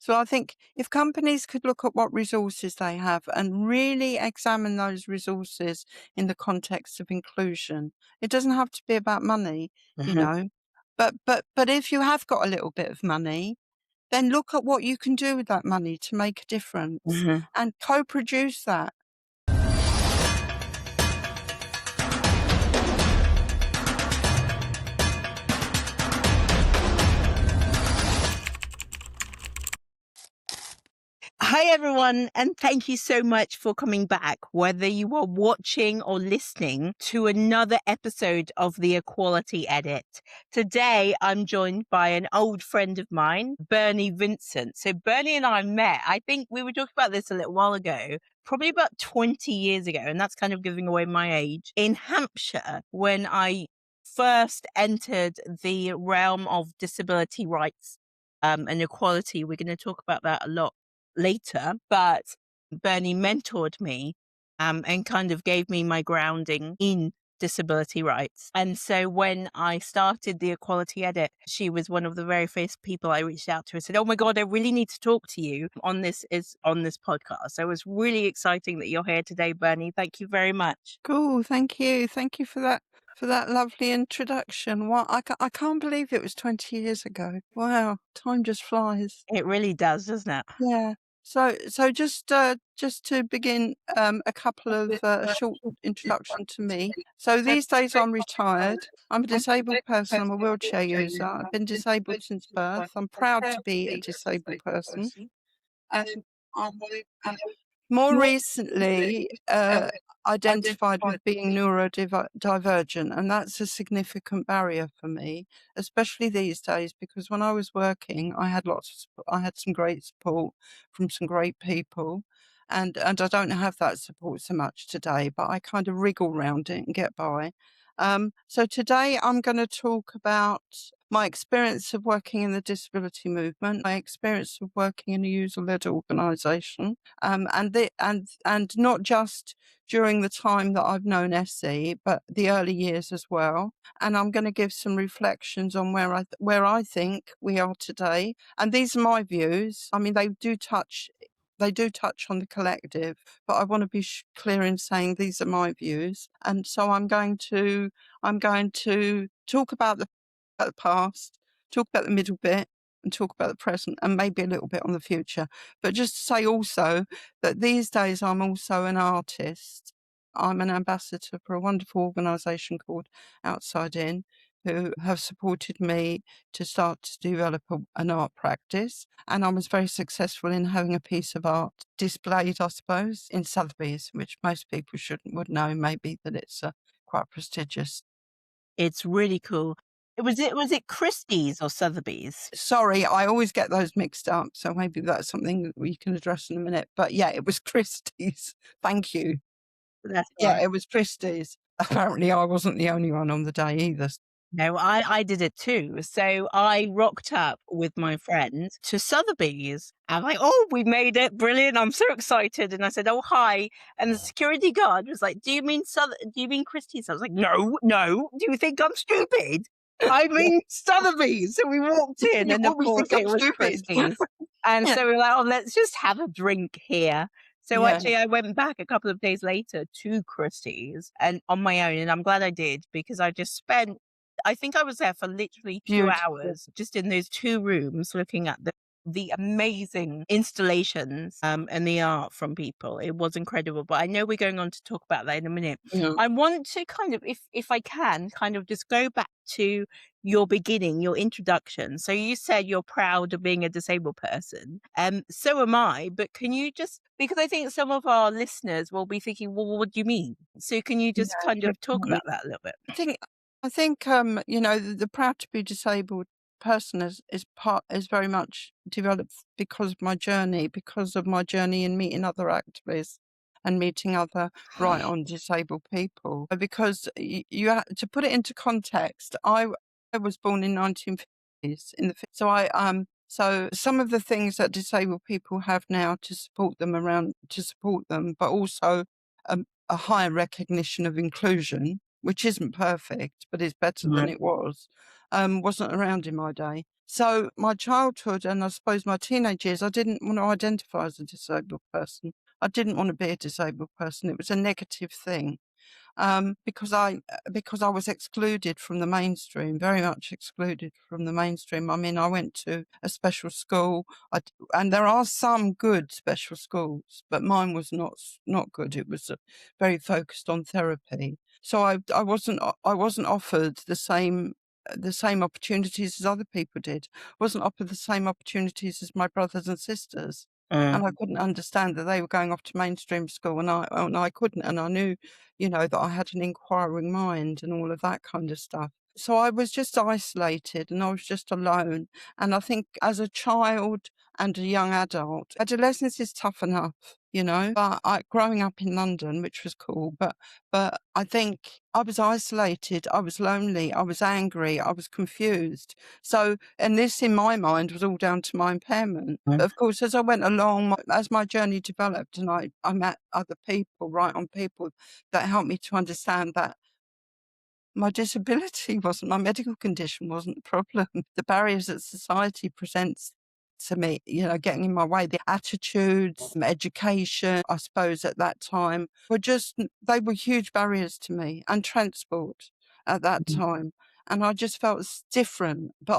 So I think if companies could look at what resources they have and really examine those resources in the context of inclusion, it doesn't have to be about money, you know. But if you have got a little bit of money, then look at what you can do with that money to make a difference and co-produce that. Hi, everyone, and thank you so much for coming back, whether you are watching or listening to another episode of The Equality Edit. Today, I'm joined by an old friend of mine, Berni Vincent. So Berni and I met, I think we were talking about this a little while ago, probably about 20 years ago, and that's kind of giving away my age, in Hampshire, when I first entered the realm of disability rights and equality. We're going to talk about that a lot later, but Berni mentored me and kind of gave me my grounding in disability rights. And so when I started the Equality Edit, she was one of the very first people I reached out to and said, "Oh my God, I really need to talk to you on this podcast." So it was really exciting that you're here today, Berni. Thank you very much. Cool, thank you. Thank you for that lovely introduction. Wow, I can't believe it was 20 years ago. Wow, time just flies. It really does, doesn't it? Yeah. So just to begin, a couple of short introduction to me. So these days I'm retired. I'm a disabled person. I'm a wheelchair user. I've been disabled since birth. I'm proud to be a disabled person. And I'm more recently identified with being neurodivergent, and that's a significant barrier for me, especially these days, because when I was working, I had I had some great support from some great people, and I don't have that support so much today, but I kind of wriggle around it and get by. So today I'm going to talk about my experience of working in the disability movement, my experience of working in a user-led organisation, and not just during the time that I've known Essie, but the early years as well. And I'm going to give some reflections on where I think we are today. And these are my views. I mean, they do touch on the collective, but I want to be clear in saying these are my views. And so I'm going to talk about the past, talk about the middle bit, and talk about the present, and maybe a little bit on the future. But just to say also that these days I'm also an artist. I'm an ambassador for a wonderful organisation called Outside In, who have supported me to start to develop an art practice. And I was very successful in having a piece of art displayed, I suppose, in Sotheby's, which most people would know maybe that it's quite prestigious. It's really cool. Was it Christie's or Sotheby's? Sorry, I always get those mixed up, so maybe that's something that we can address in a minute. But yeah, it was Christie's. Thank you. That's Yeah, right. it was Christie's. Apparently I wasn't the only one on the day either. No, I did it too. So I rocked up with my friend to Sotheby's. I'm like, "Oh, we made it. Brilliant. I'm so excited." And I said, "Oh, hi." And the security guard was like, do you mean Christie's?" I was like, "No, no. Do you think I'm stupid? I mean Sotheby's." So we walked in and of What was course the it was stupid? Christie's. And Yeah. so we were like, "Oh, let's just have a drink here." So Yeah. actually I went back a couple of days later to Christie's and on my own, and I'm glad I did because I think I was there for literally 2 Beautiful. hours, just in those 2 rooms looking at the amazing installations, and the art from people. It was incredible, but I know we're going on to talk about that in a minute. Yeah. I want to kind of, if I can, kind of just go back to your beginning, your introduction. So you said you're proud of being a disabled person. So am I, but can you just, because I think some of our listeners will be thinking, "Well, what do you mean?" So can you just kind of talk about that a little bit? I think the proud to be disabled person is very much developed because of my journey in meeting other activists and meeting other right on disabled people. Because to put it into context, I was born in 1950s so some of the things that disabled people have now to support them, but also a higher recognition of inclusion, which isn't perfect, but is better than it was, wasn't around in my day. So my childhood and I suppose my teenage years, I didn't want to identify as a disabled person. I didn't want to be a disabled person. It was a negative thing. Because I was excluded from the mainstream, very much excluded from the mainstream. I mean, I went to a special school, and there are some good special schools, but mine was not good. It was very focused on therapy, so I wasn't offered the same opportunities as other people did. Wasn't offered the same opportunities as my brothers and sisters. And I couldn't understand that they were going off to mainstream school and I couldn't. And I knew, that I had an inquiring mind and all of that kind of stuff. So I was just isolated and I was just alone. And I think as a child and a young adult, adolescence is tough enough, but growing up in London, which was cool, but I think I was isolated, I was lonely, I was angry, I was confused. So, and this in my mind was all down to my impairment. But of course, as I went along, as my journey developed and I met other people, right on people that helped me to understand that my disability wasn't, my medical condition wasn't the problem. The barriers that society presents to me, getting in my way, the attitudes, education, I suppose at that time they were huge barriers to me, and transport at that time. And I just felt different, but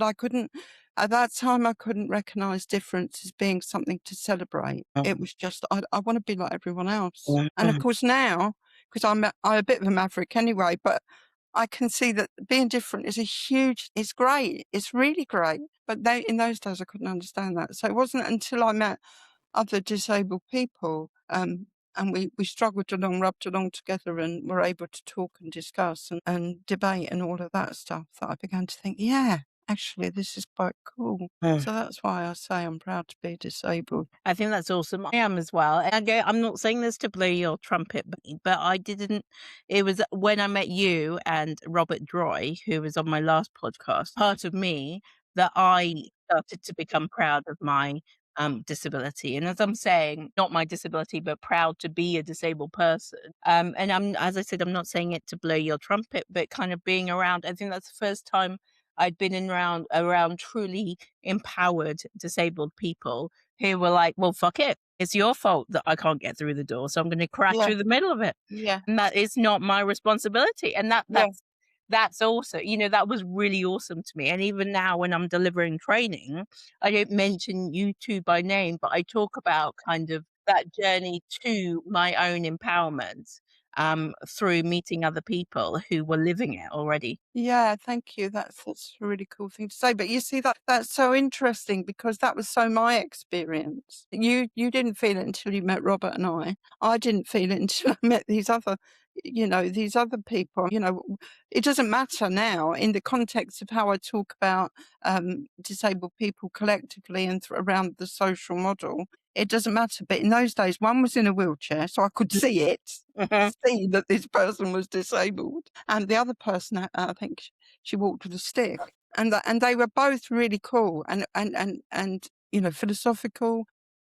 I couldn't, at that time, I couldn't recognize difference as being something to celebrate. It was just, I want to be like everyone else. And of course now, because I'm a bit of a maverick anyway, but I can see that being different is it's great. It's really great. But in those days, I couldn't understand that. So it wasn't until I met other disabled people, and we struggled along, rubbed along together and were able to talk and discuss and debate and all of that stuff that I began to think, yeah, actually, this is quite cool. So that's why I say I'm proud to be disabled. I think that's awesome. I am as well. And again, I'm not saying this to blow your trumpet, but I didn't. It was when I met you and Robert Droy, who was on my last podcast, part of me that I started to become proud of my disability. And as I'm saying, not my disability, but proud to be a disabled person. And as I said, I'm not saying it to blow your trumpet, but kind of being around. I think that's the first time I'd been around truly empowered disabled people who were like, "Well, fuck it. It's your fault that I can't get through the door, so I'm gonna crash Yeah, through the middle of it, yeah, and that is not my responsibility." And yeah, that's also, that was really awesome to me. And even now when I'm delivering training, I don't mention you two by name, but I talk about kind of that journey to my own empowerment, through meeting other people who were living it already. yeah. Thank you. That's a really cool thing to say. But you see that's so interesting because that was so my experience. You didn't feel it until you met Robert and I. I didn't feel it until I met these other people. It doesn't matter now in the context of how I talk about disabled people collectively and around the social model. It doesn't matter. But in those days, one was in a wheelchair, so I could see it, Mhm. see that this person was disabled, and the other person, I think she walked with a stick, and they were both really cool and philosophical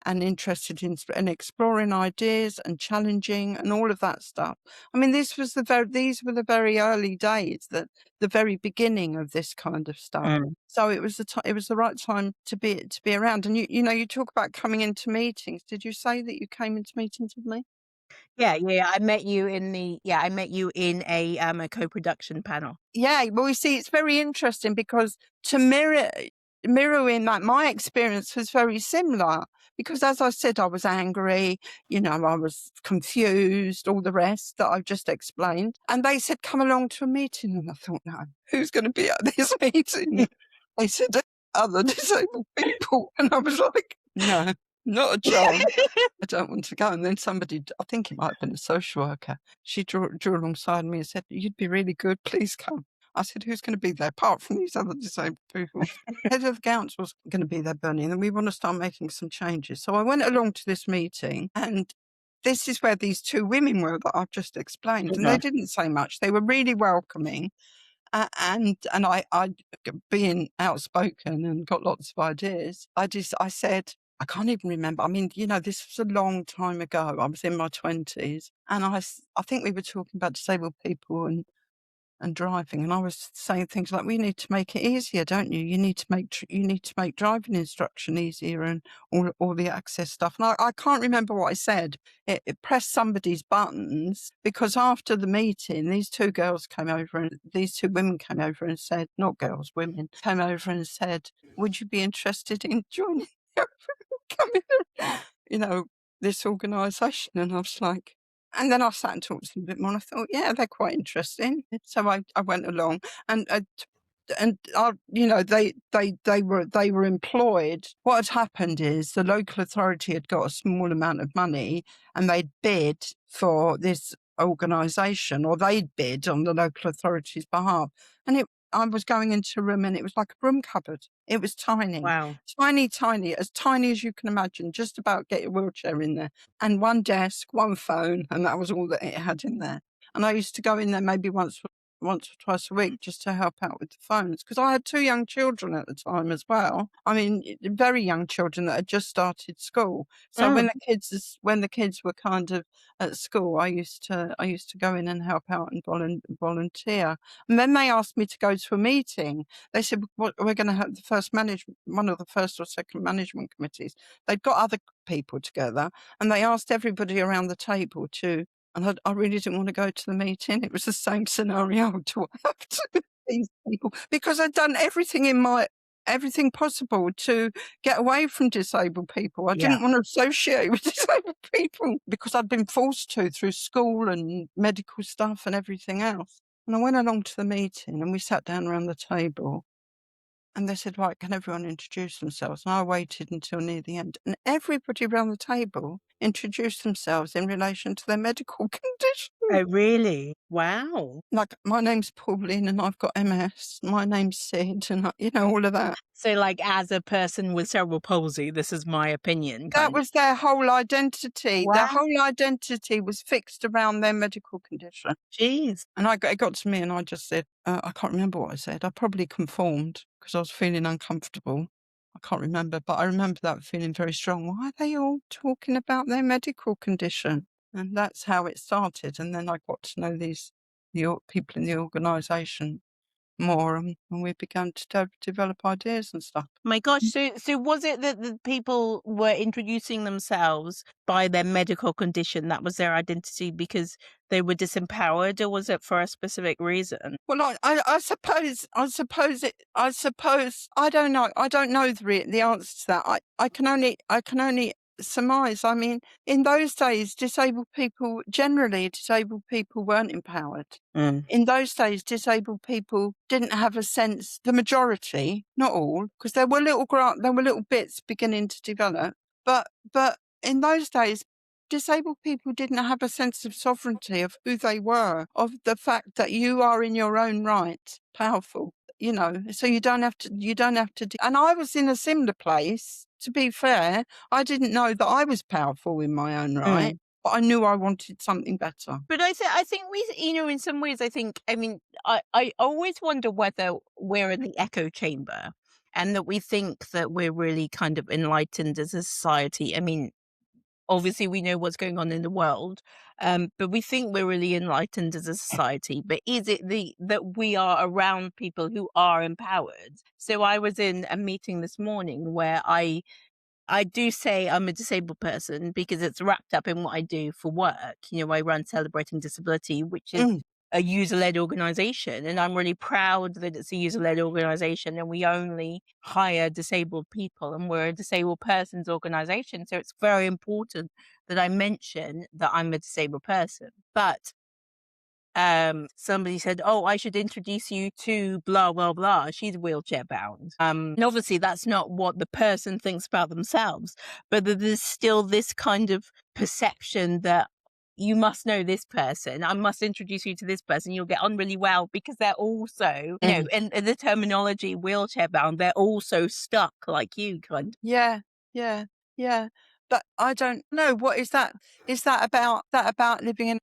and interested in and exploring ideas and challenging and all of that stuff. I mean, these were the very early days, the very beginning of this kind of stuff. So it was it was the right time to be around. And you talk about coming into meetings. Did you say that you came into meetings with me? Yeah, yeah, I met you in a co-production panel. Yeah, well, you see, it's very interesting because to mirroring that, my experience was very similar because, as I said, I was angry, I was confused, all the rest that I've just explained. And they said, come along to a meeting. And I thought, no, who's going to be at this meeting? They said, other disabled people. And I was like, no, not a chance. I don't want to go. And then somebody, I think it might have been a social worker, she drew alongside me and said, you'd be really good, please come. I said, who's going to be there apart from these other disabled people? Head of the council was going to be there, Bernie, and we want to start making some changes. So I went along to this meeting, and this is where these two women were that I've just explained. And they didn't say much. They were really welcoming. And I, being outspoken and got lots of ideas, I said, I can't even remember. I mean, this was a long time ago. I was in my 20s, and I think we were talking about disabled people, and and driving, and I was saying things like, "We need to make it easier, don't you? You need to make driving instruction easier and all the access stuff." And I can't remember what I said. It pressed somebody's buttons, because after the meeting, these two women came over and said, not girls, women, came over and said, "Would you be interested in joining coming, this organisation?" And I was like, and then I sat and talked to them a bit more, and I thought, yeah, they're quite interesting. So I went along, and they were employed. What had happened is the local authority had got a small amount of money, and they'd bid for this organisation, or they'd bid on the local authority's behalf. And I was going into a room, and it was like a room cupboard. It was tiny. Wow. Tiny, as tiny as you can imagine, just about get your wheelchair in there. And one desk, one phone, and that was all that it had in there. And I used to go in there maybe once or twice a week just to help out with the phones, because I had two young children at the time as well. I mean, very young children that had just started school. So when the kids were kind of at school, I used to go in and help out and volunteer. And then they asked me to go to a meeting. They said, we're going to have one of the first or second management committees. They'd got other people together, and they asked everybody around the table to, and I really didn't want to go to the meeting. It was the same scenario. Do I have to with these people? Because I'd done everything possible to get away from disabled people. I didn't want to associate with disabled people, because I'd been forced to through school and medical stuff and everything else. And I went along to the meeting, and we sat down around the table, and they said, "Right, can everyone introduce themselves?" And I waited until near the end, and everybody around the table introduced themselves in relation to their medical condition. Oh, really? Wow. Like, my name's Pauline and I've got MS. My name's Sid, and all of that. So, like, as a person with cerebral palsy, this is my opinion. That was their whole identity. Wow. Their whole identity was fixed around their medical condition. Jeez. And it got to me, and I just said, I can't remember what I said. I probably conformed because I was feeling uncomfortable. I can't remember, but I remember that feeling very strong. Why are they all talking about their medical condition? And that's how it started. And then I got to know the people in the organisation more, and we began to develop ideas and stuff. My gosh. So was it that the people were introducing themselves by their medical condition? That was their identity because they were disempowered, or was it for a specific reason? Well, I suppose I don't know. I don't know the answer to that. I can only surmise. I mean, in those days, disabled people weren't empowered. In those days, disabled people didn't have a sense. The majority, not all, because there were little bits beginning to develop. But in those days, disabled people didn't have a sense of sovereignty of who they were, of the fact that you are in your own right powerful. So you don't have to. And I was in a similar place. To be fair, I didn't know that I was powerful in my own right, but I knew I wanted something better. But I think we, in some ways, I always wonder whether we're in the echo chamber, and that we think that we're really kind of enlightened as a society. I mean, obviously we know what's going on in the world, but we think we're really enlightened as a society. But is it that we are around people who are empowered? So I was in a meeting this morning where I do say I'm a disabled person because it's wrapped up in what I do for work. I run Celebrating Disability, which is a user-led organization, and I'm really proud that it's a user-led organization, and we only hire disabled people, and we're a disabled persons organization. So it's very important that I mention that I'm a disabled person. But somebody said, "Oh, I should introduce you to blah, blah, blah. She's wheelchair bound." And obviously that's not what the person thinks about themselves, but that there's still this kind of perception that you must know this person. I must introduce you to this person. You'll get on really well because they're also, in the terminology wheelchair bound, they're also stuck like you, kind of. Yeah. But I don't know. What is that? Is that about living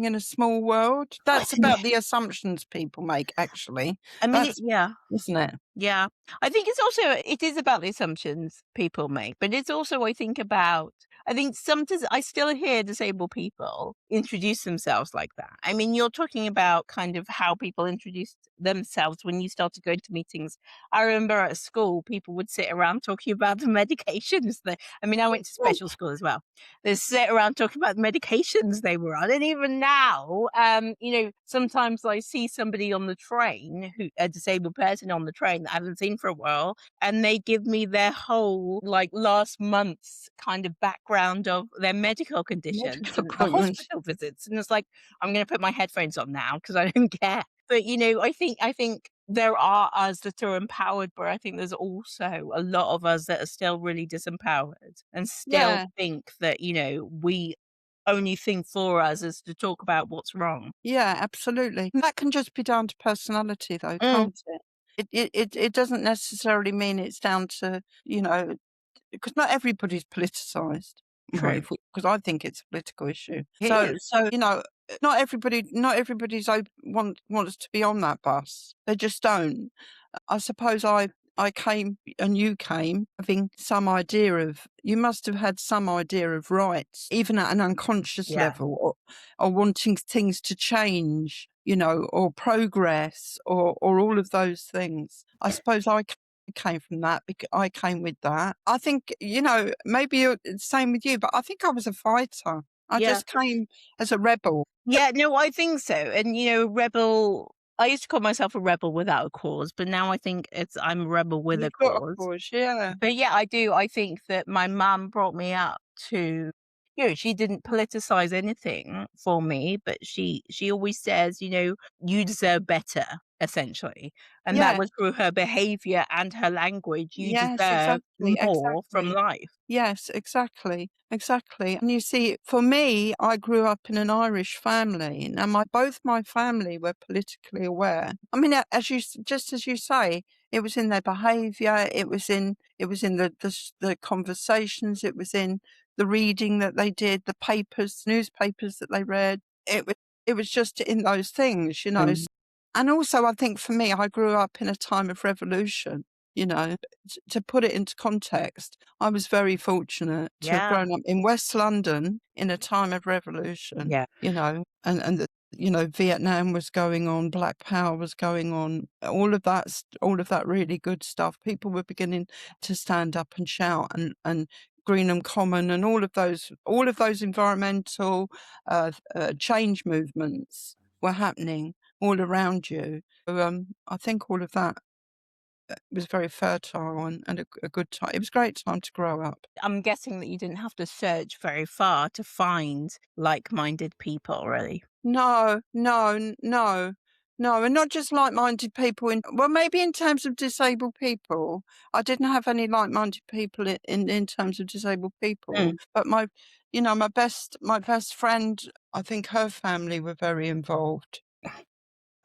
in a small world? That's about the assumptions people make, actually. I mean, yeah. Isn't it? Yeah. I think it is about the assumptions people make, but it's also, I think, about, I think sometimes I still hear disabled people introduce themselves like that. I mean, you're talking about kind of how people introduced themselves when you started going to meetings. I remember at school, people would sit around talking about the medications that, I mean, I went to special school as well. They sit around talking about the medications they were on. And even now, sometimes I see somebody on the train, a disabled person on the train that I haven't seen for a while, and they give me their whole like last month's kind of background of their medical conditions Medical and the appointments. hospital visits. And it's like, I'm going to put my headphones on now because I don't care. But I think there are us that are empowered, but I think there's also a lot of us that are still really disempowered and still Yeah, think that, we only thing for us is to talk about what's wrong. yeah, absolutely. And that can just be down to personality though, Mm, can't it? It doesn't necessarily mean it's down to, because not everybody's politicized, true. because I think it's a political issue. It So, not everybody's wants to be on that bus. They just don't. I suppose I came and you came having some idea of you must have had some idea of rights, even at an unconscious Yeah. level, or wanting things to change, or progress, or all of those things. I suppose came from that because I came with that. I think, maybe it's the same with you, but I think I was a fighter. I Yeah. just came as a rebel. Yeah, no, I think so. And rebel, I used to call myself a rebel without a cause, but now I think I'm a rebel with a You've got a cause. cause, yeah. But yeah, I do. I think that my mum brought me up to, she didn't politicize anything for me, but she always says, you deserve better, essentially. And that Yeah. was through her behavior and her language. You Yes, deserve exactly, more from exactly. life. Yes, exactly, exactly. And you see, for me, I grew up in an Irish family. Now, both my family were politically aware. I mean, just as you say, it was in their behaviour. It was in the conversations. It was in the reading that they did, the papers, newspapers that they read. It was just in those things. Mm. And also, I think for me, I grew up in a time of revolution. To put it into context, I was very fortunate to have Yeah. grown up in West London in a time of revolution, Yeah. and Vietnam was going on, Black Power was going on, all of that really good stuff. People were beginning to stand up and shout, and Greenham Common and all of those environmental change movements were happening all around you. So, I think all of that was very fertile and a good time. It was a great time to grow up. I'm guessing that you didn't have to search very far to find like-minded people, really. No, no, no, no, and not just like-minded people maybe in terms of disabled people. I didn't have any like-minded people in terms of disabled people, Mm. but my best friend, I think her family were very involved,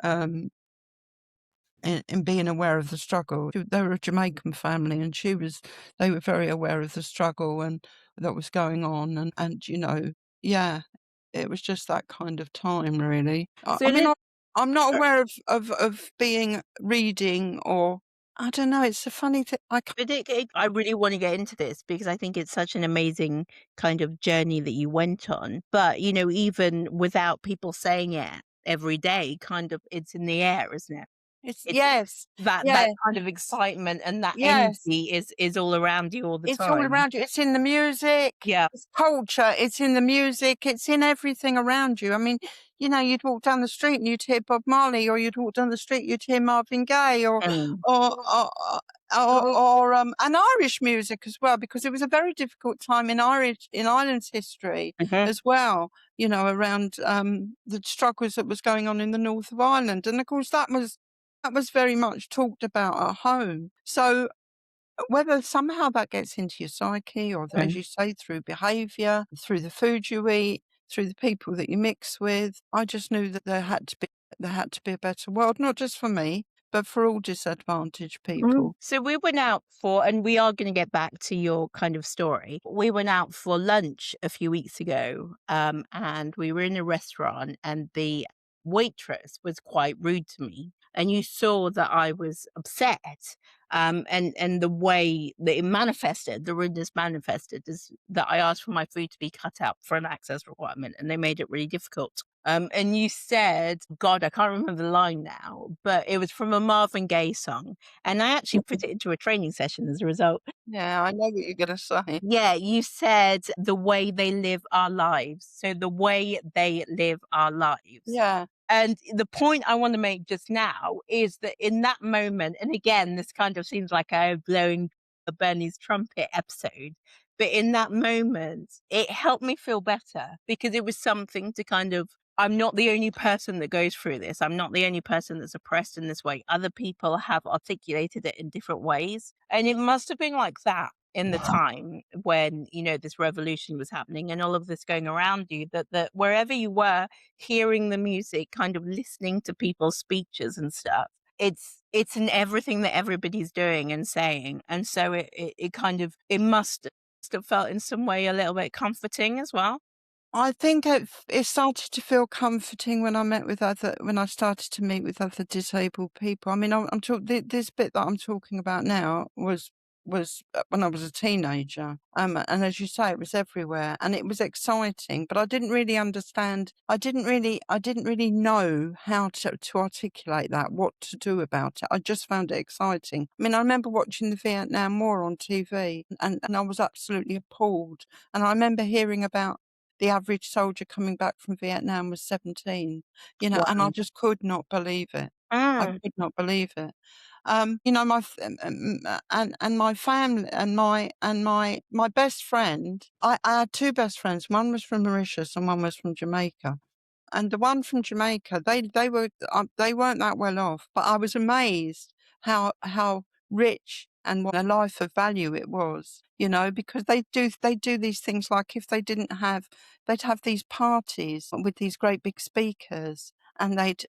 um, in being aware of the struggle. They were a Jamaican family, and they were very aware of the struggle and that was going on, and yeah, it was just that kind of time, really. I, So I mean, let I'm not aware of being reading or I don't know. It's a funny thing. but I really want to get into this because I think it's such an amazing kind of journey that you went on. But, even without people saying it every day, kind of it's in the air, isn't it? It's It's yes, that yeah, kind of excitement and that yes. energy is all around you all the It's all time. around you. It's in the music, Yeah. it's culture, it's in the music, it's in everything around you. I mean, you'd walk down the street and you'd hear Bob Marley, or you'd walk down the street, you'd hear Marvin Gaye, Mm. and Irish music as well, because it was a very difficult time in Ireland's history Mhm. as well. Around the struggles that was going on in the north of Ireland, and of course that was very much talked about at home. So whether somehow that gets into your psyche or, as Mm. you say, through behaviour, through the food you eat, through the people that you mix with, I just knew that there had to be a better world, not just for me, but for all disadvantaged Mm. people. So we went out for, and we are going to get back to your kind of story. We went out for lunch a few weeks ago, and we were in a restaurant, and the waitress was quite rude to me. And you saw that I was upset. And the way that it manifested, the rudeness manifested, is that I asked for my food to be cut out for an access requirement, and they made it really difficult. And you said, God, I can't remember the line now, but it was from a Marvin Gaye song, and I actually put it into a training session as a result. Yeah, I know what you're gonna say. Yeah, you said the way they live our lives. So the way they live our lives. Yeah. And the point I want to make just now is that in that moment, and again, this kind of seems like a blowing a Bernie's trumpet episode, but in that moment, it helped me feel better because it was something to kind of, I'm not the only person that goes through this. I'm not the only person that's oppressed in this way. Other people have articulated it in different ways. And it must have been like that in the time when, this revolution was happening and all of this going around you, that wherever you were, hearing the music, kind of listening to people's speeches and stuff. It's in everything that everybody's doing and saying. And so it kind of, it must have felt in some way a little bit comforting as well. I think it started to feel comforting when I started to meet with other disabled people. I mean, this bit that I'm talking about now was when I was a teenager. And as you say, it was everywhere and it was exciting, but I didn't really understand. I didn't really know how to articulate that, what to do about it. I just found it exciting. I mean, I remember watching the Vietnam War on TV and I was absolutely appalled. And I remember hearing about the average soldier coming back from Vietnam was 17, and I Wow. just could not believe it. I Mm. could not believe it. My and my family and my best friend. I had two best friends. One was from Mauritius and one was from Jamaica. And the one from Jamaica, they weren't that well off, but I was amazed how rich and what a life of value it was, because they do these things like if they didn't have, they'd have these parties with these great big speakers, and they'd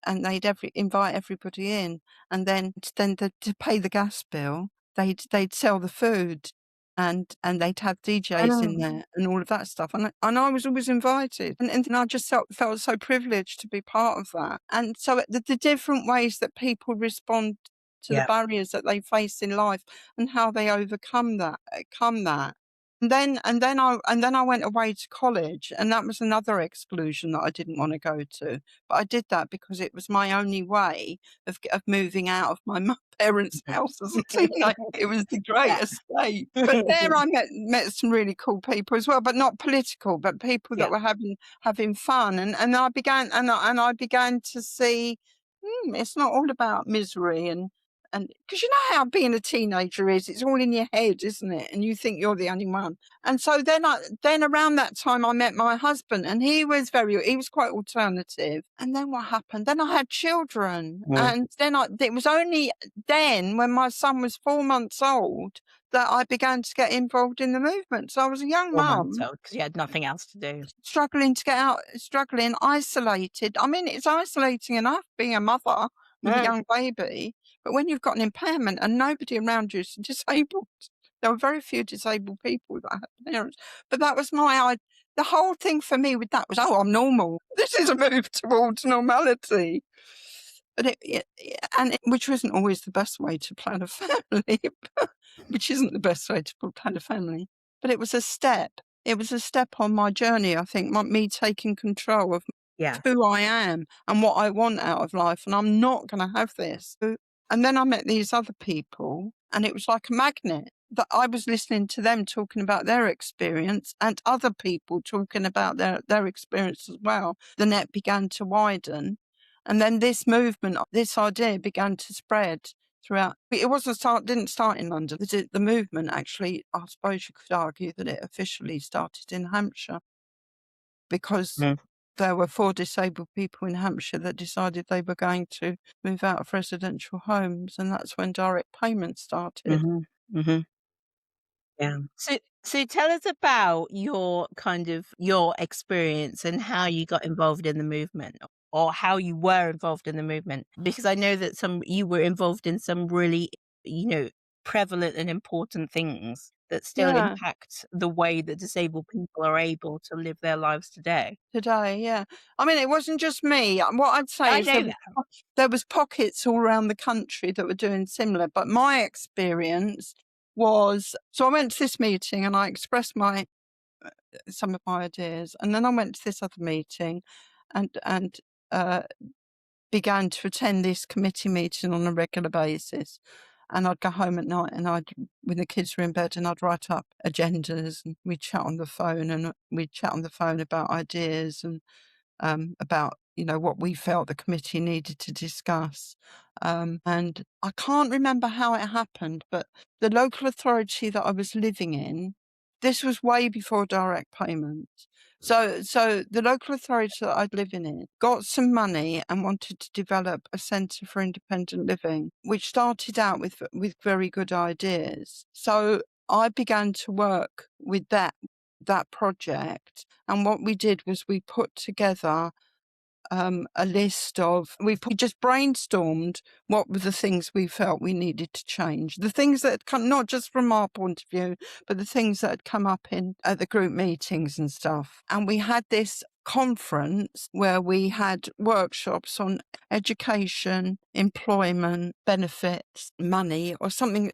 invite everybody in, and then to pay the gas bill, they'd sell the food. And they'd have DJs in Mm. there and all of that stuff, and I was always invited, and I just felt so privileged to be part of that. And so the different ways that people respond to the Yeah. barriers that they face in life and how they overcome that, come that. And then I went away to college, and that was another exclusion that I didn't want to go to. But I did that because it was my only way of moving out of my parents' house as a teenager. It was the great Yeah. escape. But there I met some really cool people as well, but not political, but people that Yeah. were having fun. And I began to see, it's not all about misery and because you know how being a teenager is, it's all in your head, isn't it? And you think you're the only one. And so then around that time I met my husband, and he was quite alternative. And then what happened? Then I had children, Mm. and it was only then when my son was 4 months old that I began to get involved in the movement. So I was a young 4 months mum old because you had nothing else to do. struggling to get out, struggling, isolated. I mean, it's isolating enough being a mother with a Mm. young baby, but when you've got an impairment and nobody around you is disabled, there were very few disabled people that had parents. But that was the whole thing for me with that was, oh, I'm normal. This is a move towards normality. But which wasn't always the best way to plan a family, which isn't the best way to plan a family. But it was a step. It was a step on my journey, I think, me taking control of Yeah. who I am and what I want out of life, and I'm not gonna have this. And then I met these other people, and it was like a magnet that I was listening to them talking about their experience and other people talking about their experience as well. The net began to widen, and then this movement, this idea began to spread throughout. It didn't start in London. The movement actually, I suppose you could argue that it officially started in Hampshire because Mm. there were 4 disabled people in Hampshire that decided they were going to move out of residential homes, and that's when direct payment started. Mhm. Mhm. Yeah. So tell us about your experience and how you got involved in the movement, or how you were involved in the movement, because I know that you were involved in some really, you know, prevalent and important things that still Yeah. impact the way that disabled people are able to live their lives today. Today, yeah. I mean, it wasn't just me. What I'd say I is know that. there was pockets all around the country that were doing similar, but my experience was, so I went to this meeting and I expressed some of my ideas, and then I went to this other meeting and began to attend this committee meeting on a regular basis. And I'd go home at night and when the kids were in bed, and I'd write up agendas, and we'd chat on the phone, about ideas and about, what we felt the committee needed to discuss. And I can't remember how it happened, but the local authority that I was living in, this was way before direct payments. So the local authority that I'd living in got some money and wanted to develop a centre for independent living, which started out with very good ideas. So I began to work with that project, and what we did was we put together a list of, we just brainstormed what were the things we felt we needed to change. The things that had come, not just from our point of view, but the things that had come up at the group meetings and stuff. And we had this conference where we had workshops on education, employment, benefits, money, or something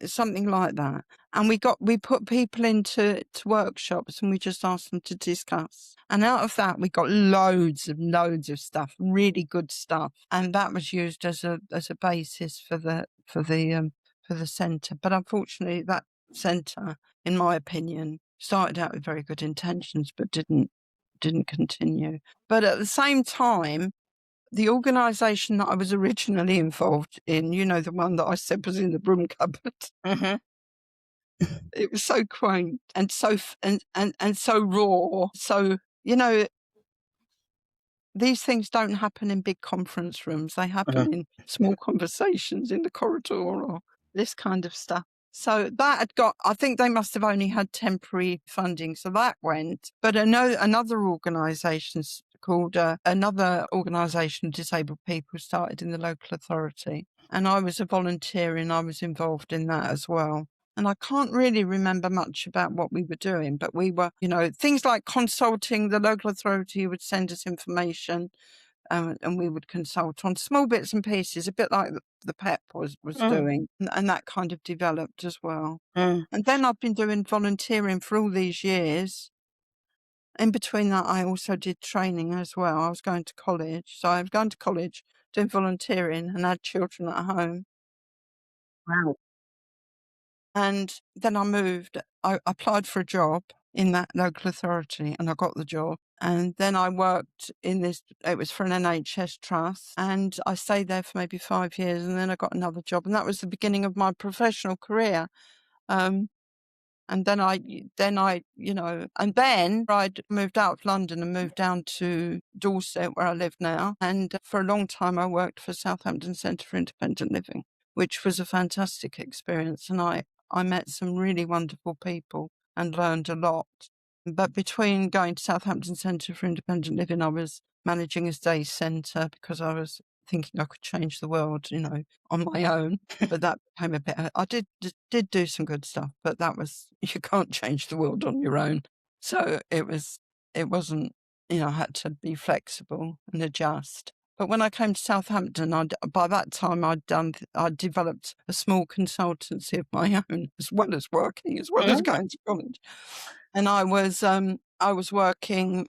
like that. And we put people into workshops, and we just asked them to discuss. And out of that, we got loads of stuff, really good stuff. And that was used as a basis for the centre. But unfortunately, that centre, in my opinion, started out with very good intentions, but didn't continue. But at the same time, the organisation that I was originally involved in, the one that I said was in the broom cupboard, Mm-hmm. it was so quaint and so and so raw. So, these things don't happen in big conference rooms. They happen in small conversations in the corridor or this kind of stuff. So that I think they must have only had temporary funding. So that went. But another organisation called, another organisation of disabled people started in the local authority. And I was a volunteer and I was involved in that as well. And I can't really remember much about what we were doing, but we were, things like consulting. The local authority would send us information, and we would consult on small bits and pieces, a bit like the PEP was doing, and that kind of developed as well. And then I've been doing volunteering for all these years. In between that, I also did training as well. I was going to college. So I was going to college, doing volunteering, and had children at home. Wow. And then I moved. I applied for a job in that local authority, and I got the job. And then I worked it was for an NHS trust, and I stayed there for maybe 5 years, and then I got another job, and that was the beginning of my professional career. And then and then I'd moved out of London and moved down to Dorset, where I live now. And for a long time, I worked for Southampton Centre for Independent Living, which was a fantastic experience. And I met some really wonderful people and learned a lot. But between going to Southampton Centre for Independent Living, I was managing a day centre because I was thinking I could change the world, on my own. But that became a bit. I did do some good stuff, but that was, you can't change the world on your own. So it wasn't. I had to be flexible and adjust. But when I came to Southampton, by that time I'd developed a small consultancy of my own, as well as working, as well as going to college. And I was working,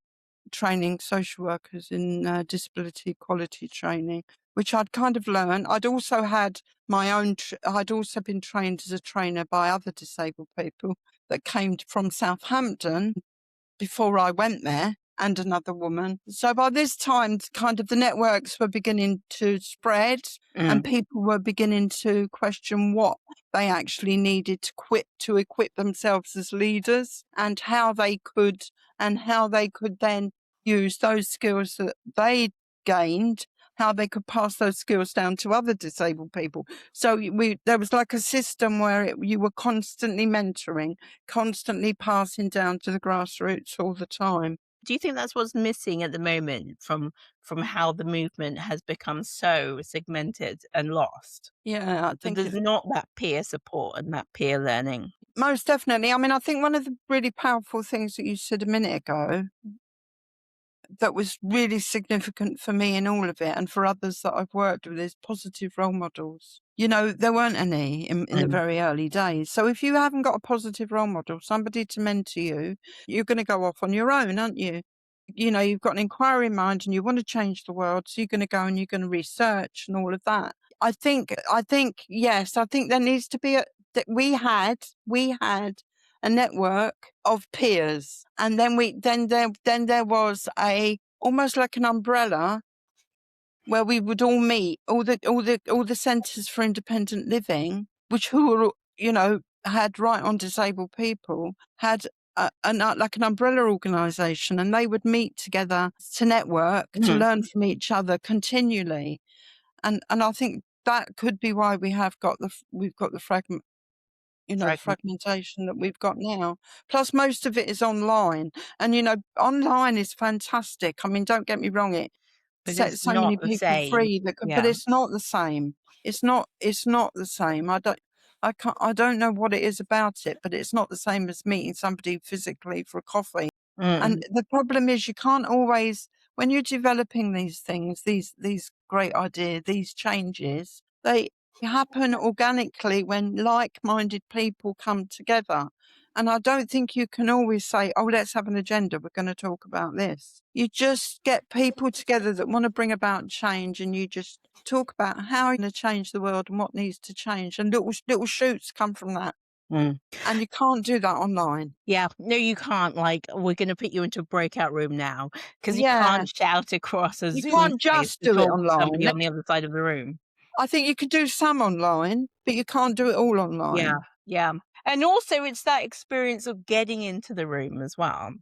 training social workers in disability equality training, which I'd kind of learned. I'd also had my own. I'd also been trained as a trainer by other disabled people that came from Southampton before I went there, and another woman. So by this time, kind of the networks were beginning to spread, and people were beginning to question what they actually needed to equip themselves as leaders, and how they could then use those skills that they gained, how they could pass those skills down to other disabled people. So there was like a system where you were constantly mentoring, constantly passing down to the grassroots all the time. Do you think that's what's missing at the moment from how the movement has become so segmented and lost? Yeah, I That think there's not that peer support and that peer learning. Most definitely. I mean, I think one of the really powerful things that you said a minute ago that was really significant for me in all of it and for others that I've worked with is positive role models. You know, there weren't any in the very early days. So if you haven't got a positive role model, somebody to mentor you, you're going to go off on your own, aren't you? You know, you've got an inquiry mind and you want to change the world. So you're going to go and you're going to research and all of that. I think, yes, I think there needs to be that we had a network of peers, and then there was almost like an umbrella where we would all meet, all the centres for independent living, had right on disabled people, had like an umbrella organisation, and they would meet together to network, to learn from each other continually, and I think that could be why we've got the the fragmentation that we've got now. Plus, most of it is online. And, online is fantastic. I mean, don't get me wrong, it But sets it's so many not the people same. free, but Yeah. it's not the same. It's not the same. I don't know what it is about it, but it's not the same as meeting somebody physically for a coffee. And the problem is you can't always, when you're developing these things, these great ideas, these changes, they happen organically when like-minded people come together. And I don't think you can always say, oh, let's have an agenda. We're going to talk about this. You just get people together that want to bring about change, and you just talk about how you're going to change the world and what needs to change. And little shoots come from that. And you can't do that online. Yeah, no, you can't. Like, we're going to put you into a breakout room now because you Yeah. can't shout across a You Zoom can't space just to do it talk to somebody online. on the other side of the room. I think you could do some online, but you can't do it all online. Yeah. And also, it's that experience of getting into the room as well.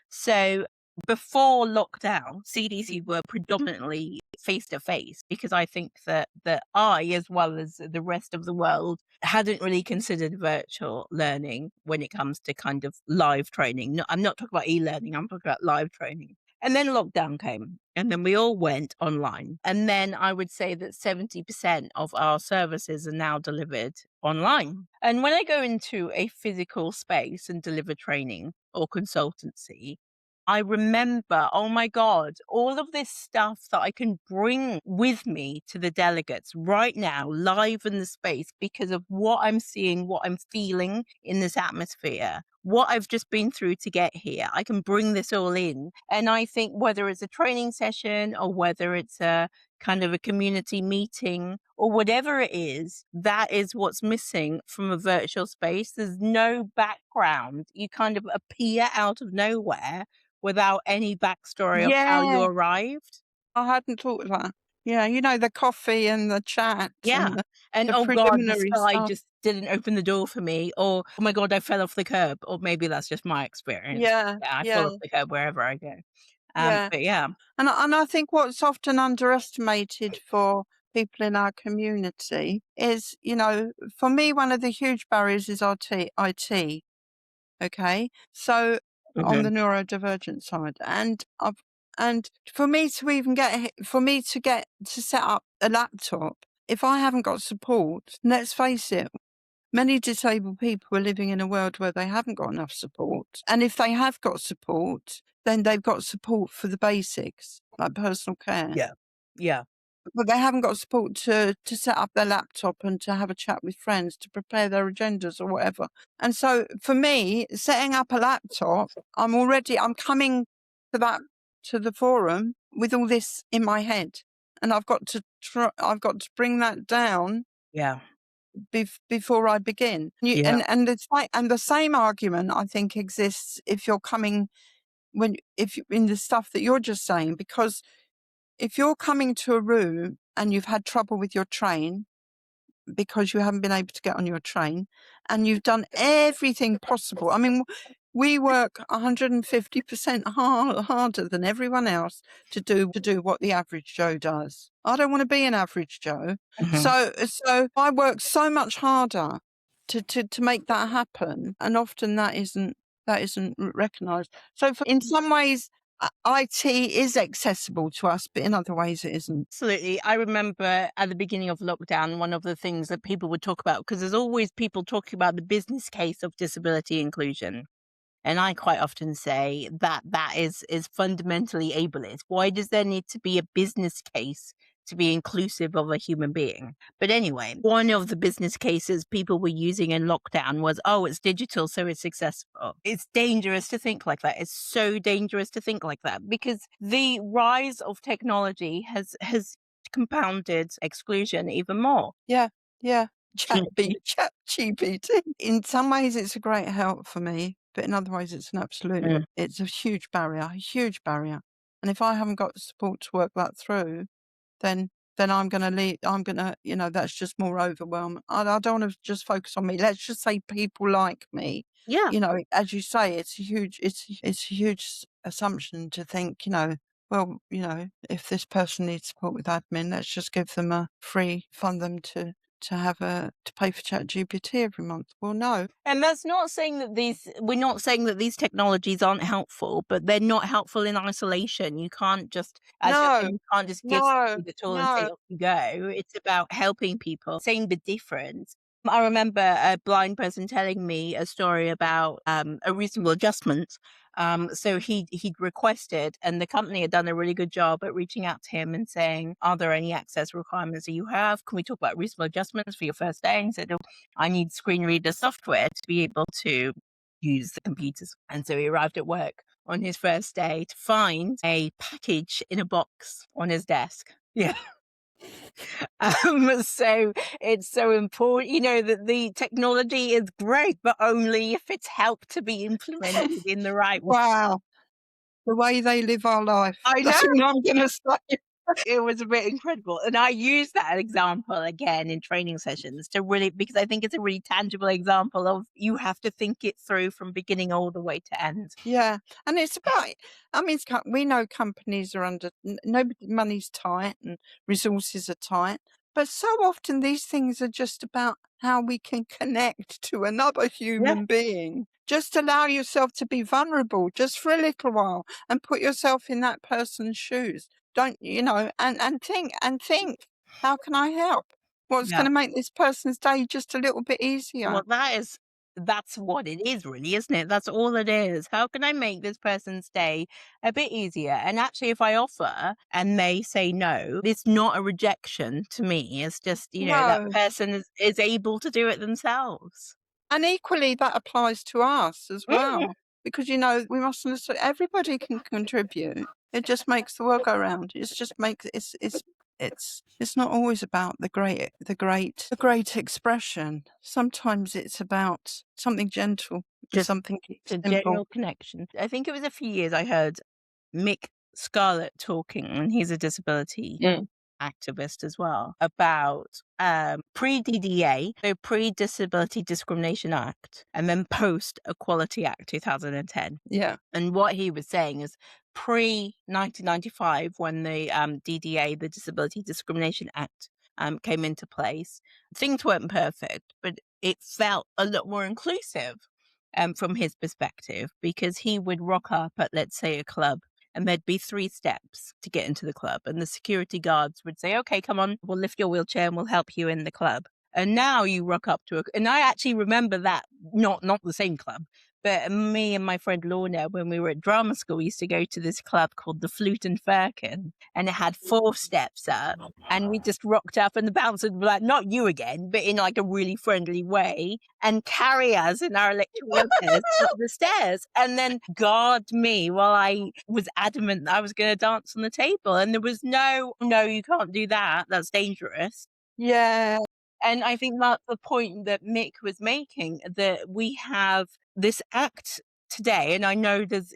So before lockdown, CDC were predominantly face to face because I think that I, as well as the rest of the world, hadn't really considered virtual learning when it comes to kind of live training. No, I'm not talking about e-learning, I'm talking about live training. And then lockdown came, and then we all went online. And then I would say that 70% of our services are now delivered online. And when I go into a physical space and deliver training or consultancy, I remember, oh my God, all of this stuff that I can bring with me to the delegates right now, live in the space, because of what I'm seeing, what I'm feeling in this atmosphere, what I've just been through to get here. I can bring this all in. And I think whether it's a training session or whether it's a kind of a community meeting or whatever it is, that is what's missing from a virtual space. There's no background. You kind of appear out of nowhere without any backstory of how you Yeah. arrived. I hadn't thought of that. Yeah, the coffee and the chat Yeah. and And the oh God, the preliminary sky stuff. just didn't open the door for me. Or oh my God, I fell off the curb. Or maybe that's just my experience. Yeah, Yeah, I fall yeah, off the curb wherever I go. yeah. But yeah. And I think what's often underestimated for people in our community is, for me, one of the huge barriers is IT. Okay, so on the neurodivergent side, and for me to even get to set up a laptop, if I haven't got support, let's face it, many disabled people are living in a world where they haven't got enough support. And if they have got support, then they've got support for the basics, like personal care. Yeah. But they haven't got support to set up their laptop and to have a chat with friends, to prepare their agendas or whatever. And so for me, setting up a laptop, I'm coming to the forum with all this in my head. And I've got to bring that down Yeah. before I begin. And the same argument I think exists if you're coming in the stuff that you're just saying, because if you're coming to a room and you've had trouble with your train because you haven't been able to get on your train and you've done everything possible. I mean, we work 150% harder than everyone else to do what the average Joe does. I don't want to be an average Joe. So I work so much harder to make that happen. And often that isn't recognised. So in some ways, IT is accessible to us, but in other ways it isn't. Absolutely. I remember at the beginning of lockdown, one of the things that people would talk about, because there's always people talking about the business case of disability inclusion. And I quite often say that that is fundamentally ableist. Why does there need to be a business case to be inclusive of a human being? But anyway, one of the business cases people were using in lockdown was, oh, it's digital, so it's successful. It's dangerous to think like that. It's so dangerous to think like that, because the rise of technology has compounded exclusion even more. Yeah, yeah. ChatGPT. In some ways, it's a great help for me, but in other ways, it's an absolute. It's a huge barrier, a huge barrier. And if I haven't got the support to work that through, then I'm going to leave. I'm going to, that's just more overwhelm. I don't want to just focus on me. Let's just say people like me. Yeah. As you say, it's a huge assumption to think, well, if this person needs support with admin, let's just give them fund them to pay for ChatGPT every month. Well, no. And that's not saying that we're not saying that these technologies aren't helpful, but they're not helpful in isolation. You can't just, as you're saying, you can't just give somebody the tool and say, off you go. It's about helping people, saying the difference. I remember a blind person telling me a story about a reasonable adjustment. So he'd requested, and the company had done a really good job at reaching out to him and saying, are there any access requirements that you have? Can we talk about reasonable adjustments for your first day? And he said, oh, I need screen reader software to be able to use the computers. And so he arrived at work on his first day to find a package in a box on his desk. Yeah. So it's so important, that the technology is great, but only if it's helped to be implemented in the right way. Wow. The way they live our life. I know. That's all I'm going to say. It was a bit incredible. And I use that example again in training sessions because I think it's a really tangible example of you have to think it through from beginning all the way to end. Yeah. And it's about, we know companies are under, money's tight and resources are tight. But so often these things are just about how we can connect to another human being. Just allow yourself to be vulnerable just for a little while and put yourself in that person's shoes. Don't, and think, how can I help? What's going to make this person's day just a little bit easier? Well, that's what it is, really, isn't it? That's all it is. How can I make this person's day a bit easier? And actually, if I offer and they say no, it's not a rejection to me. It's just, that person is able to do it themselves. And equally, that applies to us as well. Because, we mustn't, everybody can contribute. It just makes the world go round. It's not always about the great expression. Sometimes it's about something gentle, Just something a simple. general connection. I think it was a few years I heard Mick Scarlett talking, and he's a disability activist as well, about pre-DDA, so pre-Disability Discrimination Act, and then post-Equality Act 2010. Yeah. And what he was saying is pre-1995, when the DDA, the Disability Discrimination Act, came into place, things weren't perfect, but it felt a lot more inclusive from his perspective, because he would rock up at, let's say, a club, and there'd be 3 steps to get into the club. And the security guards would say, okay, come on, we'll lift your wheelchair and we'll help you in the club. And now you rock up and I actually remember that, not the same club, but me and my friend Lorna, when we were at drama school, used to go to this club called the Flute and Firkin, and it had 4 steps up, and we just rocked up, and the bouncers were like, not you again, but in like a really friendly way, and carry us in our electric wheelchairs up the stairs, and then guard me while I was adamant that I was going to dance on the table. And there was no, you can't do that. That's dangerous. Yeah. And I think that's the point that Mick was making, that we have this act today, and I know there's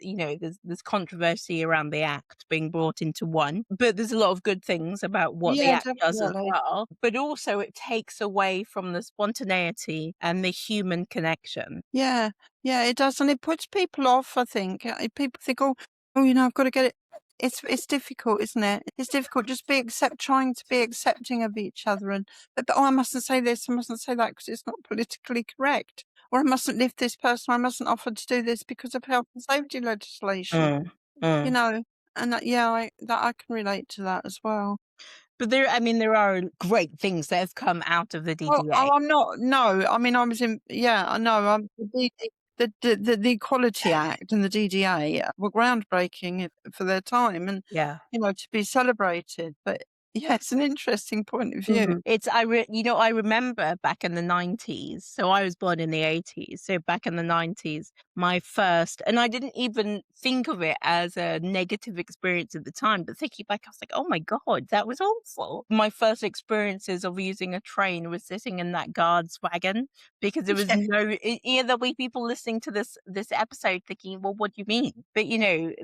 controversy around the act being brought into one, but there's a lot of good things about what the act does as well. But also it takes away from the spontaneity and the human connection. Yeah, it does, and it puts people off, I think. People think, I've got to get it. It's difficult, isn't it? It's difficult. Just trying to be accepting of each other, but I mustn't say this, I mustn't say that because it's not politically correct, or I mustn't lift this person, or I mustn't offer to do this because of health and safety legislation. you Mm. know, and I can relate to that as well. But there are great things that have come out of the Oh, DDA. I'm not. No, I mean, I was in. Yeah, I know. The Equality Act and the DDA were groundbreaking for their time, and Yeah. to be celebrated. But yeah, it's an interesting point of view. It's I remember back in the 90s. So I was born in the 80s. So back in the 90s, my first, and I didn't even think of it as a negative experience at the time, but thinking back, I was like, oh my God, that was awful. My first experiences of using a train was sitting in that guard's wagon because there was Yeah, there'll be people listening to this episode thinking, well, what do you mean? But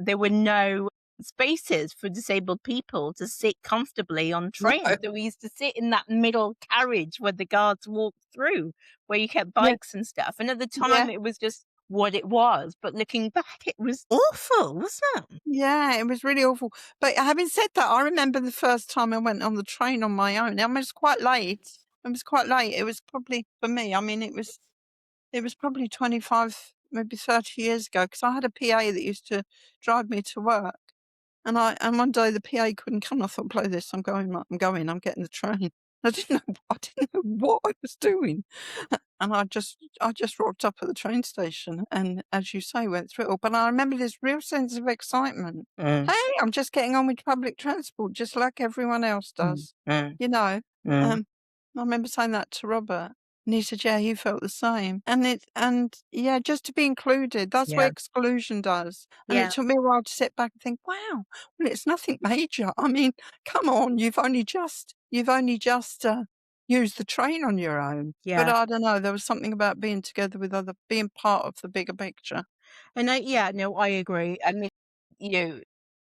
there were no spaces for disabled people to sit comfortably on no, trains. So we used to sit in that middle carriage where the guards walked through, where you kept yeah, bikes and stuff. And at the yeah, time, it was just what it was. But looking back, it was awful, wasn't it? yeah. It was really awful. But having said that, I remember the first time I went on the train on my own. It was quite late. It was quite late. It was probably for me. I mean, it was probably 25, maybe 30 years ago, because I had a PA that used to drive me to work. And one day the PA couldn't come. I thought, blow this, I'm going, I'm getting the train. I didn't know what I was doing. And I just rocked up at the train station and, as you say, went through it all. But I remember this real sense of excitement. Mm, Hey, I'm just getting on with public transport, just like everyone else mm, does. mm, You know, mm. um, I remember saying that to Robert. And he said, yeah, he felt the same. And yeah, just to be included, that's what Yeah, exclusion does. And it yeah, took me a while to sit back and think, wow, well, it's nothing major. I mean, come on, you've only just used the train on your own. But yeah. I don't know, there was something about being together with being part of the bigger picture. And yeah, no, I agree. I mean, you know,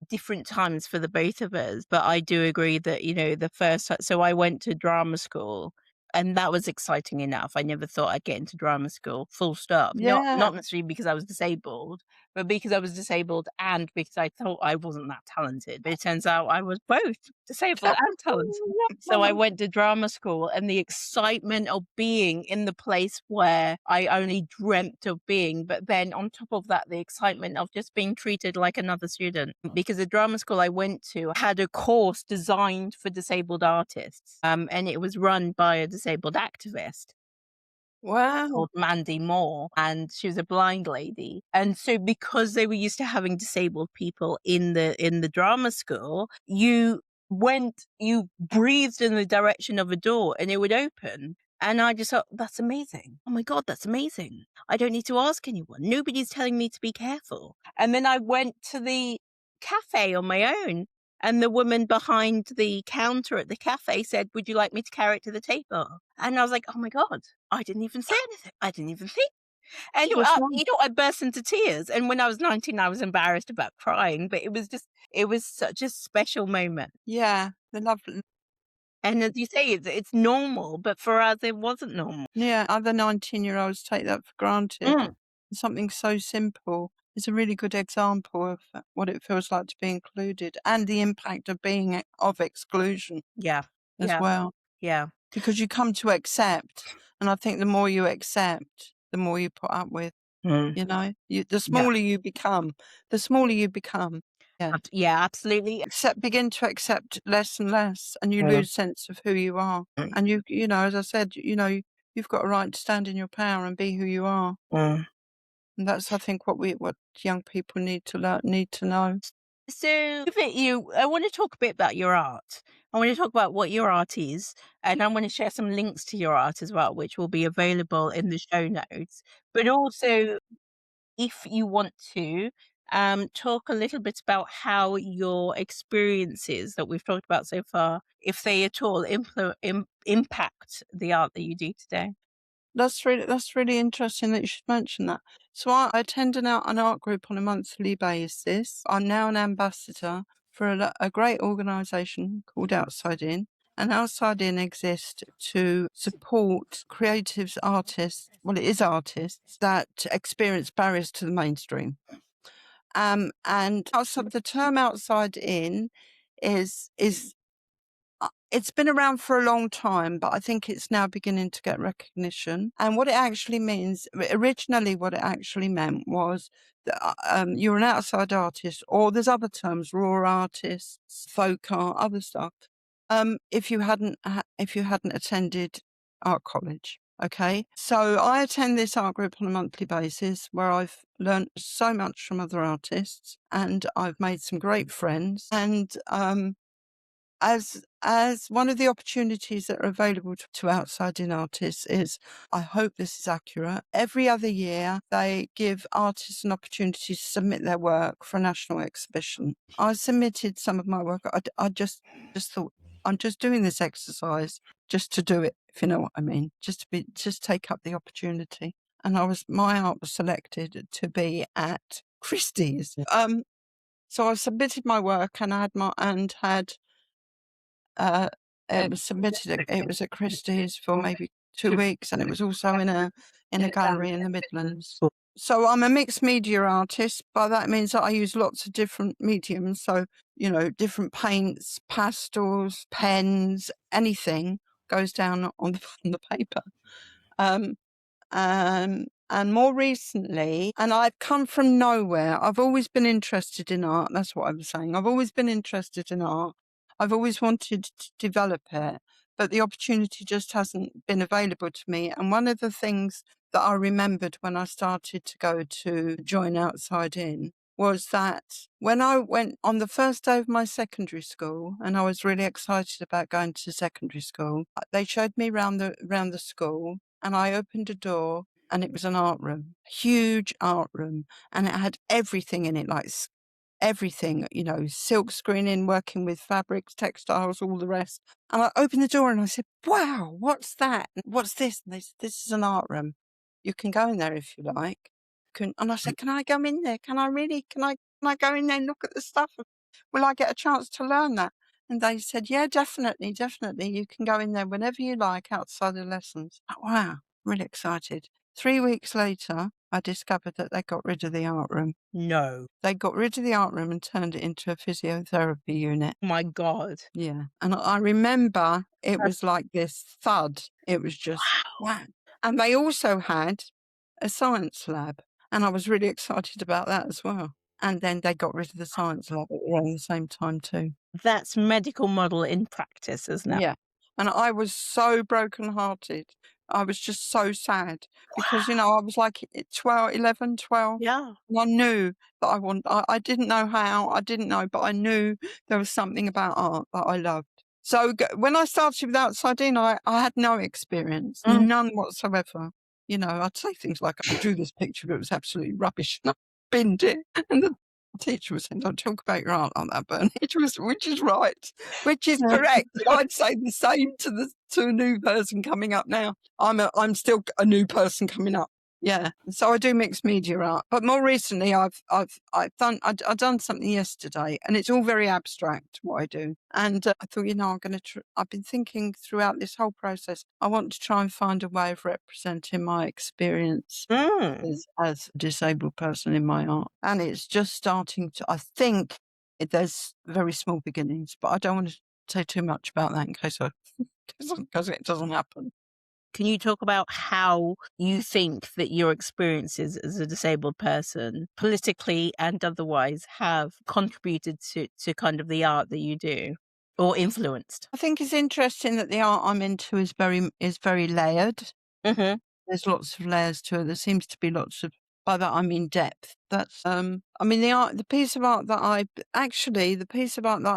different times for the both of us, but I do agree that, the first so I went to drama school and that was exciting enough. I never thought I'd get into drama school, full stop. Not Yeah. not necessarily because I was disabled, but because I was disabled and because I thought I wasn't that talented. But it turns out I was both disabled and talented. So I went to drama school and the excitement of being in the place where I only dreamt of being, but then on top of that, the excitement of just being treated like another student. Because the drama school I went to had a course designed for disabled artists, and it was run by a disabled activist Wow. called Mandy Moore, and she was a blind lady. And so because they were used to having disabled people in the drama school, you breathed in the direction of a door and it would open. And I just thought, that's amazing. Oh my God, that's amazing. I don't need to ask anyone. Nobody's telling me to be careful. And then I went to the cafe on my own. And the woman behind the counter at the cafe said, would you like me to carry it to the table? And I was like, oh my God, I didn't even say anything. I didn't even think. And Just one. I burst into tears. And when I was 19, I was embarrassed about crying, but it was such a special moment. Yeah. The love. And as you say, it's normal, but for us, it wasn't normal. Yeah. Other 19-year-olds take that for granted. Mm, Something so simple is a really good example of what it feels like to be included and the impact of being of exclusion yeah, as yeah, well. yeah. Because you come to accept, and I think the more you accept, the more you put up with, Mm, the yeah, smaller you become, the smaller you become. Yeah. yeah, absolutely. Begin to accept less and less, and you Mm, lose sense of who you are. mm, And as I said, you've got a right to stand in your power and be who you are. mm. And that's, I think, what young people need to learn, need to know. So, I want to talk a bit about your art. I want to talk about what your art is, and I want to share some links to your art as well, which will be available in the show notes. But also, if you want to, talk a little bit about how your experiences that we've talked about so far, if they at all impact the art that you do today. That's really interesting that you should mention that. So I attend an art group on a monthly basis. I'm now an ambassador for a great organisation called Outside In. And Outside In exists to support creatives, artists, well, it is artists that experience barriers to the mainstream. And also the term Outside In is It's been around for a long time, but I think it's now beginning to get recognition. And what it actually means, originally what it actually meant was that you're an outside artist, or there's other terms, raw artists, folk art, other stuff. If you hadn't attended art college. Okay, so I attend this art group on a monthly basis where I've learnt so much from other artists, and I've made some great friends. And as one of the opportunities that are available to outside-in artists is, I hope this is accurate, every other year they give artists an opportunity to submit their work for a national exhibition. I submitted some of my work. I just thought, I'm just doing this exercise just to do it, if you know what I mean, just take up the opportunity. And my art was selected to be at Christie's. So I submitted my work and had it was submitted. It was at Christie's for maybe 2 weeks, and it was also in a gallery in the Midlands. So I'm a mixed media artist, but that means that I use lots of different mediums. So, different paints, pastels, pens, anything goes down on the paper. And more recently, and I've come from nowhere. I've always been interested in art. That's what I was saying. I've always been interested in art. I've always wanted to develop it, but the opportunity just hasn't been available to me. And one of the things that I remembered when I started to go to join Outside In was that when I went on the first day of my secondary school, and I was really excited about going to secondary school, they showed me round the school, and I opened a door, and it was an art room, huge art room, and it had everything in it, like everything, silk screening, working with fabrics, textiles, all the rest. And I opened the door and I said, wow, what's that? What's this? And they said, this is an art room. You can go in there if you like. And I said, can I go in there? Can I go in there and look at the stuff? Will I get a chance to learn that? And they said, yeah, definitely. You can go in there whenever you like outside the lessons. Oh, wow, really excited. 3 weeks later, I discovered that they got rid of the art room. No. They got rid of the art room and turned it into a physiotherapy unit. Oh my God. Yeah. And I remember it was like this thud. It was just wham. And they also had a science lab. And I was really excited about that as well. And then they got rid of the science lab around the same time too. That's medical model in practice, isn't it? Yeah. And I was so brokenhearted. I was just so sad because, I was like 11, 12. Yeah. And I knew that I didn't know how, but I knew there was something about art that I loved. So when I started with Outside In, I had no experience, none whatsoever. I'd say things like, I drew this picture, but it was absolutely rubbish. And I binned it. And the teacher was saying, don't talk about your art like that, Bernie, which is right, which is correct. I'd say the same to a new person coming up now. I'm still a new person coming up. Yeah, so I do mixed media art, but more recently I've done something yesterday, and it's all very abstract what I do. And I thought, I'm going to. I've been thinking throughout this whole process. I want to try and find a way of representing my experience as a disabled person in my art, and it's just starting to. I think there's very small beginnings, but I don't want to say too much about that in case it doesn't happen. Can you talk about how you think that your experiences as a disabled person, politically and otherwise, have contributed to kind of the art that you do, or influenced? I think it's interesting that the art I'm into is very layered. Mm-hmm. There's lots of layers to it. There seems to be lots of, by that I mean depth. That's the piece of art that I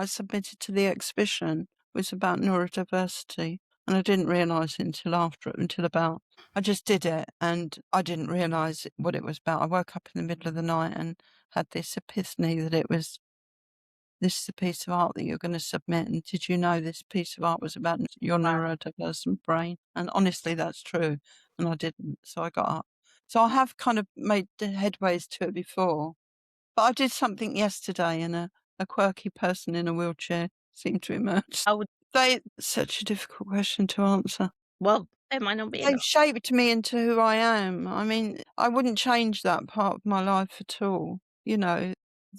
submitted to the exhibition was about neurodiversity. And I didn't realise it I just did it, and I didn't realise what it was about. I woke up in the middle of the night and had this epiphany that this is a piece of art that you're going to submit. And did you know this piece of art was about your neurodiverse brain? And honestly, that's true. And I didn't. So I got up. So I have kind of made headways to it before. But I did something yesterday, and a quirky person in a wheelchair seemed to emerge. Such a difficult question to answer. Well, it might not be. They've shaped me into who I am. I mean, I wouldn't change that part of my life at all.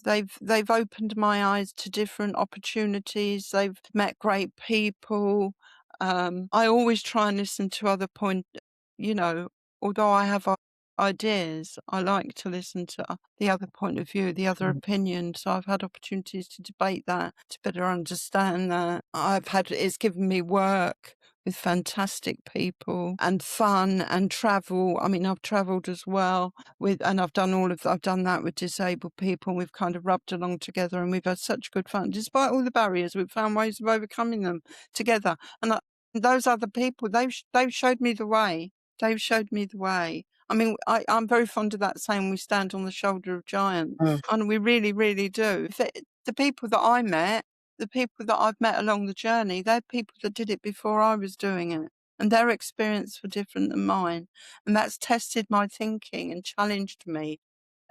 they've opened my eyes to different opportunities. They've met great people. I always try and listen to other you know, although I have ideas, I like to listen to the other point of view, the other opinion. So I've had opportunities to debate that, to better understand that. It's given me work with fantastic people and fun and travel. I mean, I've traveled as well and I've done that with disabled people, and we've kind of rubbed along together, and we've had such good fun. Despite all the barriers, we've found ways of overcoming them together. And those other people, they've showed me the way. They've showed me the way. I mean, I'm very fond of that saying, we stand on the shoulder of giants. And we really, really do. The people that I met, the people that I've met along the journey, they're people that did it before I was doing it. And their experience were different than mine. And that's tested my thinking and challenged me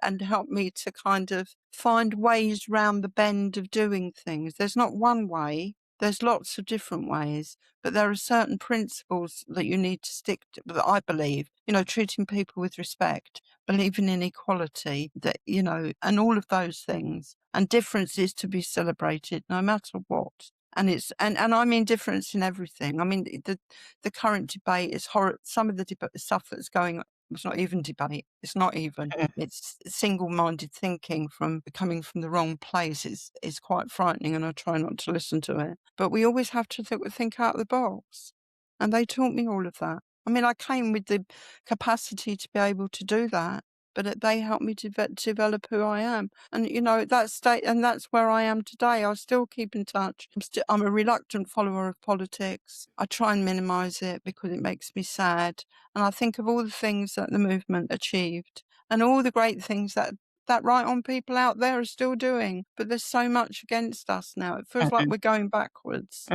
and helped me to kind of find ways round the bend of doing things. There's not one way. There's lots of different ways, but there are certain principles that you need to stick to, that I believe, treating people with respect, believing in equality, and all of those things. And difference is to be celebrated no matter what. And I mean difference in everything. I mean, the current debate is horrible. Some of the stuff that's going on, it's not even debate. It's not even. It's single-minded thinking coming from the wrong place is quite frightening, and I try not to listen to it. But we always have to think out of the box. And they taught me all of that. I mean, I came with the capacity to be able to do that, but they helped me to develop who I am. And, that's where I am today. I still keep in touch. I'm a reluctant follower of politics. I try and minimize it because it makes me sad. And I think of all the things that the movement achieved and all the great things that right on people out there are still doing. But there's so much against us now. It feels like we're going backwards.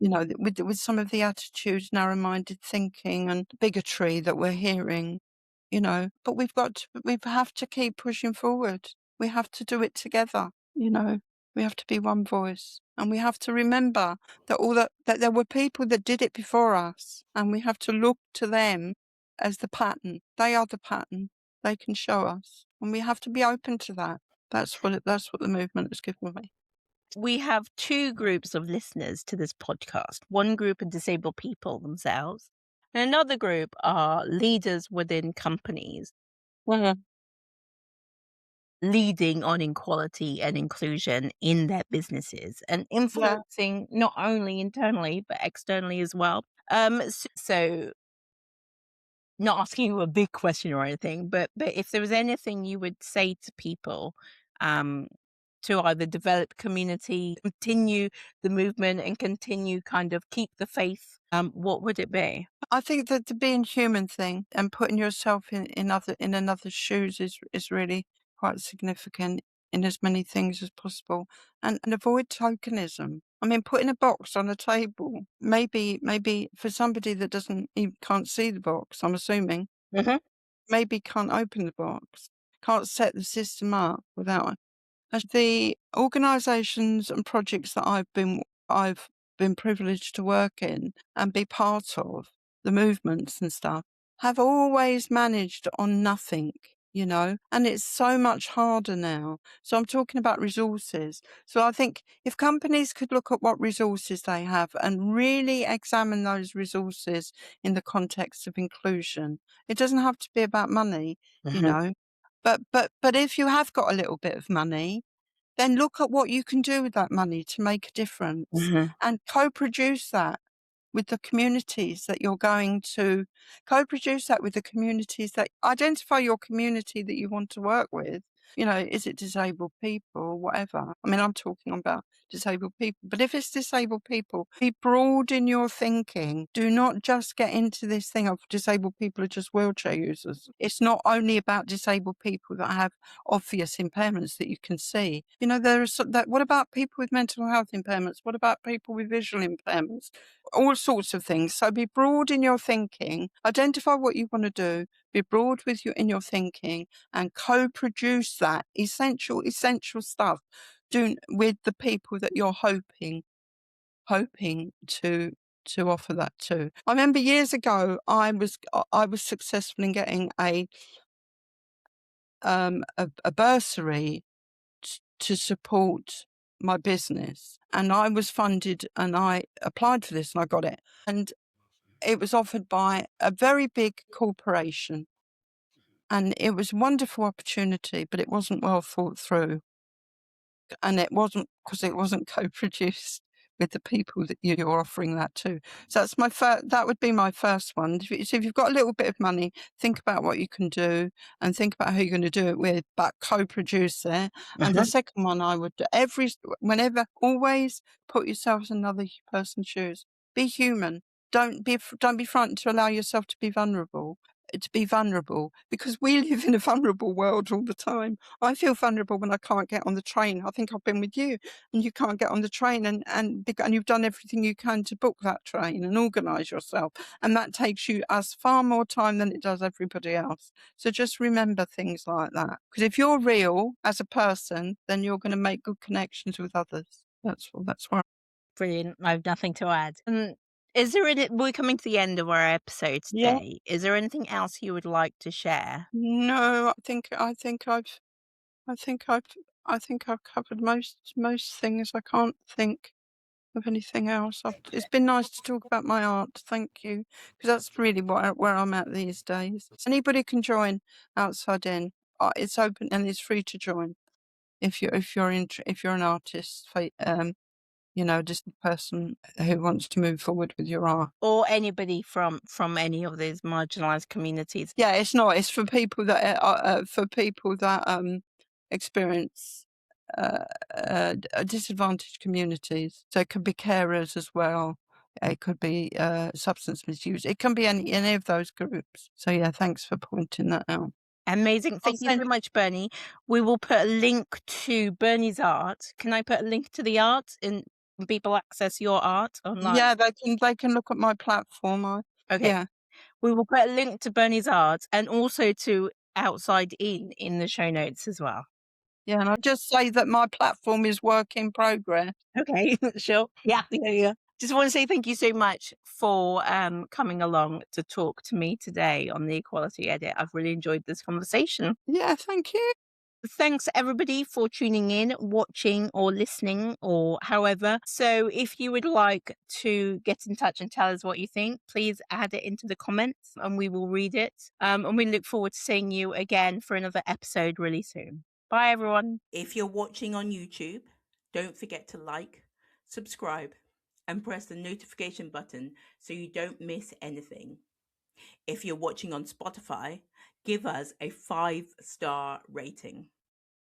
With some of the attitudes, narrow-minded thinking and bigotry that we're hearing, but we have to keep pushing forward. We have to do it together, we have to be one voice, and we have to remember that that there were people that did it before us, and we have to look to them as the pattern. They are the pattern. They can show us, and we have to be open to that. That's what the movement has given me. We have two groups of listeners to this podcast. One group are disabled people themselves, and another group are leaders within companies leading on equality and inclusion in their businesses and influencing not only internally but externally as well. So not asking you a big question or anything, but if there was anything you would say to people to either develop community, continue the movement, and continue kind of keep the faith, what would it be? I think that the being human thing and putting yourself in another's shoes is really quite significant in as many things as possible, and avoid tokenism. I mean, putting a box on a table, maybe for somebody that can't see the box, I'm assuming, maybe can't open the box, can't set the system up without. The organisations and projects that I've been privileged to work in and be part of, the movements and stuff, have always managed on nothing, and it's so much harder now. So I'm talking about resources. So I think if companies could look at what resources they have and really examine those resources in the context of inclusion, it doesn't have to be about money, But if you have got a little bit of money, then look at what you can do with that money to make a difference and co-produce that with the communities that you're going to co-produce that with the communities that identify your community that you want to work with. Is it disabled people or whatever? I mean, I'm talking about disabled people, but if it's disabled people, be broad in your thinking. Do not just get into this thing of disabled people are just wheelchair users. It's not only about disabled people that have obvious impairments that you can see. What about people with mental health impairments? What about people with visual impairments? All sorts of things. So be broad in your thinking, identify what you want to do, be broad in your thinking, and co-produce that essential stuff with the people that you're hoping to offer that to. I remember years ago, I was successful in getting a bursary to support my business. And I was funded and I applied for this and I got it. And it was offered by a very big corporation. And it was a wonderful opportunity, but it wasn't well thought through. And it wasn't because it wasn't co-produced with the people that you're offering that to. So that's that would be my first one. So if you've got a little bit of money, think about what you can do and think about who you're going to do it with, but co-produce it. And the second one I would do whenever, always put yourself in another person's shoes. Be human. Don't be frightened to allow yourself to be vulnerable. Because we live in a vulnerable world all the time. I feel vulnerable when I can't get on the train. I think I've been with you and you can't get on the train and you've done everything you can to book that train and organise yourself. And that takes us far more time than it does everybody else. So just remember things like that. Because if you're real as a person, then you're going to make good connections with others. That's why. Brilliant. I have nothing to add. Is there we're coming to the end of our episode Yeah. today. Is there anything else you would like to share? No, I think I've covered most things. I can't think of anything else. It's been nice to talk about my art. Thank you, because that's really where I'm at these days. Anybody can join Outside In. It's open and it's free to join if you're an artist, just a person who wants to move forward with your art. Or anybody from any of these marginalised communities. Yeah, it's not. It's for people that experience disadvantaged communities. So it could be carers as well. It could be substance misuse. It can be any of those groups. So yeah, thanks for pointing that out. Amazing. Thank you so much, Berni. We will put a link to Berni's art. Can I put a link to the art and people access your art online? Yeah, they can look at my platform. Okay. Yeah. We will put a link to Berni's art and also to Outside In the show notes as well. Yeah, and I'll just say that my platform is work in progress. Okay, sure. Yeah. Just want to say thank you so much for coming along to talk to me today on the Equality Edit. I've really enjoyed this conversation. Yeah, thank you. Thanks everybody for tuning in, watching or listening or however. So if you would like to get in touch and tell us what you think, please add it into the comments and we will read it. And we look forward to seeing you again for another episode really soon. Bye everyone. If you're watching on YouTube, don't forget to like, subscribe and press the notification button so you don't miss anything. If you're watching on Spotify, give us a 5-star rating.